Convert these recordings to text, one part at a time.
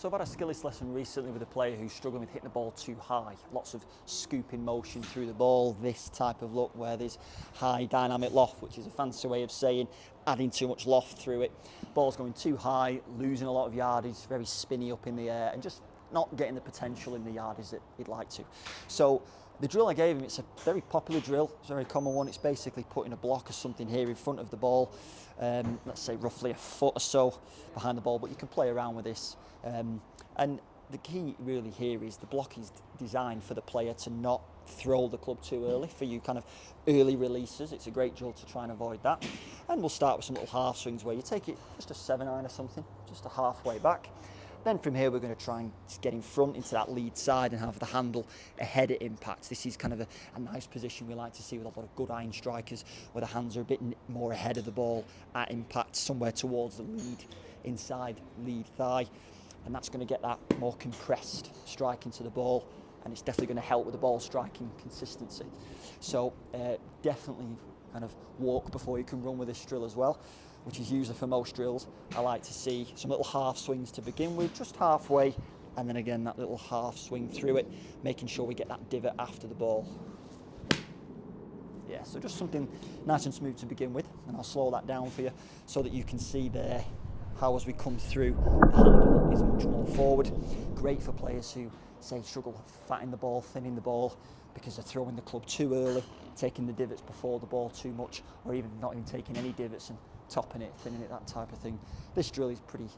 So I've had a skillist lesson recently with a player who's struggling with hitting the ball too high. Lots of scooping motion through the ball, this type of look where there's high dynamic loft, which is a fancy way of saying adding too much loft through it. Ball's going too high, losing a lot of yardage, very spinny up in the air, and just not getting the potential in the yardage that he'd like to. So the drill I gave him, it's a very popular drill, it's a very common one. It's basically putting a block or something here in front of the ball, let's say roughly a foot or so behind the ball, but you can play around with this. And the key really here is the block is designed for the player to not throw the club too early, for you kind of early releases. It's a great drill to try and avoid that. And we'll start with some little half swings where you take it just a 7-iron or something, just a halfway back. Then from here, we're going to try and get in front into that lead side and have the handle ahead at impact. This is kind of a nice position we like to see with a lot of good iron strikers, where the hands are a bit more ahead of the ball at impact, somewhere towards the lead, inside lead thigh. And that's going to get that more compressed strike into the ball, and it's definitely going to help with the ball striking consistency. So definitely kind of walk before you can run with this drill as well, which is usually for most drills. I like to see some little half swings to begin with, just halfway, and then again that little half swing through it, making sure we get that divot after the ball. Yeah, so just something nice and smooth to begin with, and I'll slow that down for you so that you can see there how as we come through, the handle is much more forward. Great for players who, say, struggle fatting the ball, thinning the ball, because they're throwing the club too early, taking the divots before the ball too much, or even not even taking any divots and topping it, thinning it, that type of thing. This drill is pretty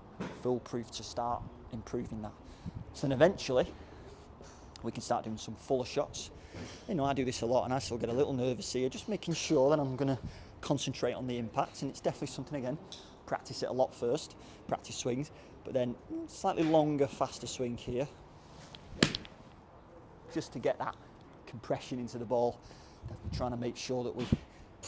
foolproof to start improving that. So then eventually, we can start doing some fuller shots. You know, I do this a lot and I still get a little nervous here, just making sure that I'm going to concentrate on the impact, and it's definitely something, again, practice it a lot first, practice swings, but then slightly longer, faster swing here, just to get that compression into the ball. Definitely trying to make sure that we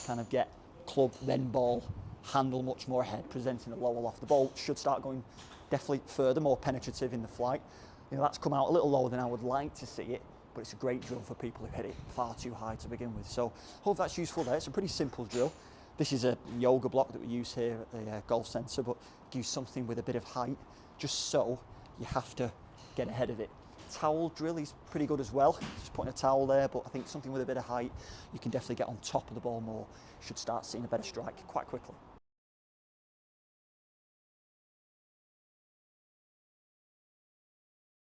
kind of get club, then ball, handle much more ahead, presenting a lower loft. The ball should start going definitely further, more penetrative in the flight. You know, that's come out a little lower than I would like to see it, but it's a great drill for people who hit it far too high to begin with. So hope that's useful there. It's a pretty simple drill. This is a yoga block that we use here at the golf centre, but use something with a bit of height, just so you have to get ahead of it. Towel drill is pretty good as well, just putting a towel there, but I think something with a bit of height, you can definitely get on top of the ball more. Should start seeing a better strike quite quickly.